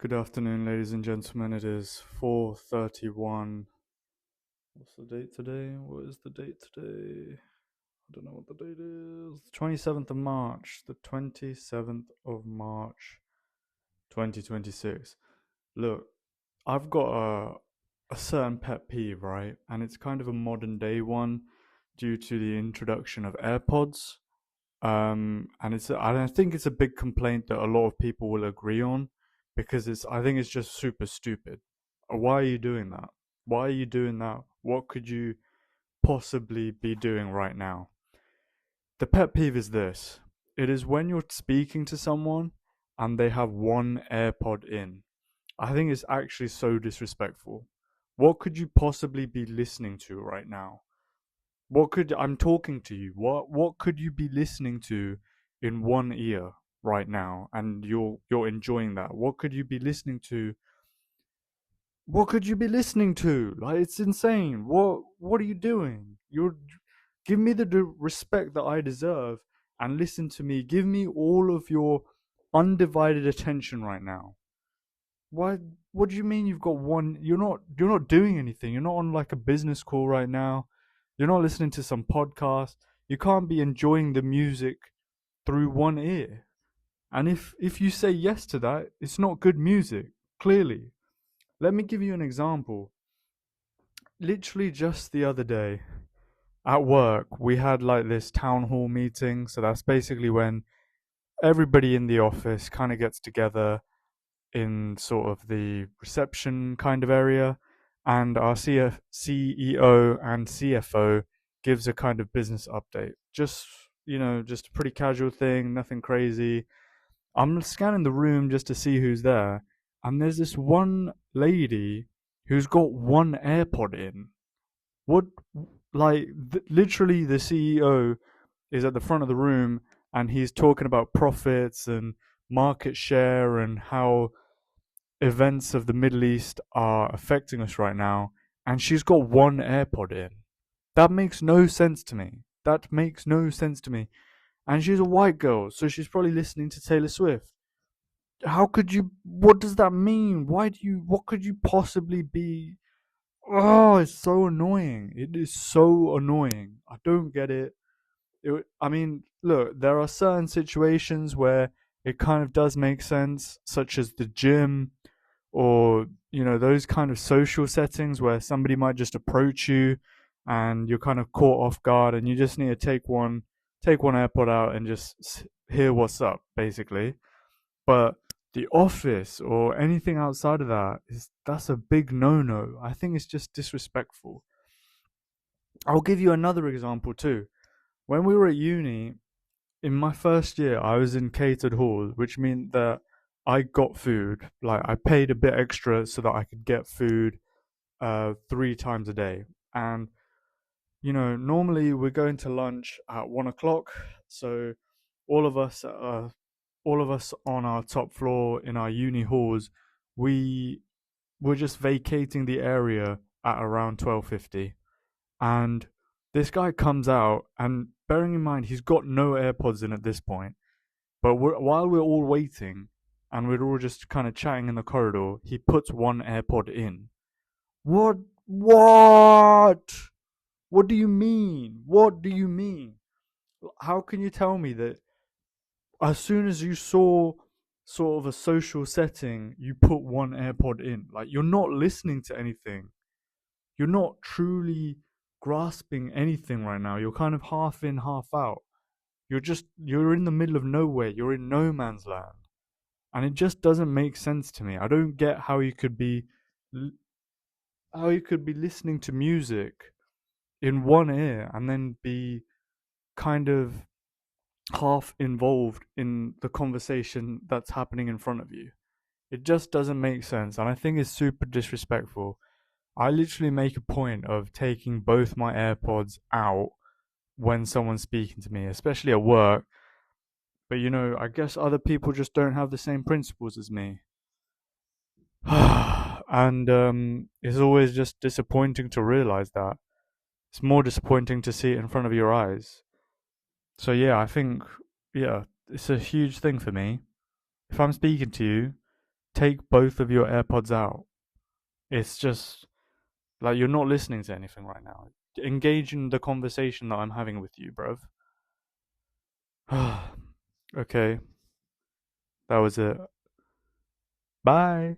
Good afternoon, ladies and gentlemen. It is 4:31. What's the date today? What is the date today? I don't know what the date is. 27th of March. The 27th of March, 2026. Look, I've got a certain pet peeve, right? And it's kind of a modern day one due to the introduction of AirPods. I think it's a big complaint that a lot of people will agree on because I think it's just super stupid. Why are you doing that? Why are you doing that? What could you possibly be doing right now? The pet peeve is this. It is when you're speaking to someone and they have one AirPod in. I think it's actually so disrespectful. What could you possibly be listening to right now? I'm talking to you. What could you be listening to in one ear right now and you're enjoying that? What could you be listening to? What could you be listening to? Like it's insane. What are you doing? You're Give me the respect that I deserve and listen to me. Give me all of your undivided attention right now. Why what do you mean you've got one you're not doing anything. You're not on like a business call right now. You're not listening to some podcast. You can't be enjoying the music through one ear. And if you say yes to that, it's not good music, clearly. Let me give you an example. Literally just the other day at work, we had like this town hall meeting. So that's basically when everybody in the office kind of gets together in sort of the reception kind of area, and our CEO and CFO gives a kind of business update. Just a pretty casual thing, nothing crazy. I'm scanning the room just to see who's there, and there's this one lady who's got one AirPod in. What, literally, the CEO is at the front of the room and he's talking about profits and market share and how events of the Middle East are affecting us right now, and she's got one AirPod in. That makes no sense to me. That makes no sense to me. And she's a white girl, so she's probably listening to Taylor Swift. How could you? What does that mean? What could you possibly be? Oh, it's so annoying. It is so annoying. I don't get it. I mean, look, there are certain situations where it kind of does make sense, such as the gym or those kind of social settings where somebody might just approach you and you're kind of caught off guard and you just need to take one AirPod out and just hear what's up, basically. But the office or anything outside of that's a big no-no. I think it's just disrespectful. I'll give you another example too. When we were at uni, in my first year, I was in catered halls, which meant that I got food. Like I paid a bit extra so that I could get food 3 times a day. And normally we're going to lunch at 1 o'clock. So all of us, uh, all of us on our top floor in our uni halls, we were just vacating the area at around 12:50. And this guy comes out, and bearing in mind he's got no AirPods in at this point, but while we're all waiting and we're all just kind of chatting in the corridor, he puts one AirPod in. What? What? What do you mean? What do you mean? How can you tell me that as soon as you saw sort of a social setting, you put one AirPod in? Like, you're not listening to anything. You're not truly grasping anything right now. You're kind of half in, half out. You're in the middle of nowhere. You're in no man's land. And it just doesn't make sense to me. I don't get how you could be listening to music in one ear and then be kind of half involved in the conversation that's happening in front of you. It just doesn't make sense, and I think it's super disrespectful. I literally make a point of taking both my AirPods out when someone's speaking to me, especially at work. But I guess other people just don't have the same principles as me. And it's always just disappointing to realize that. It's more disappointing to see it in front of your eyes. So yeah, I think, yeah, it's a huge thing for me. If I'm speaking to you take both of your AirPods out. It's just like you're not listening to anything right now. Engage in the conversation that I'm having with you, bruv. Okay, that was it. Bye.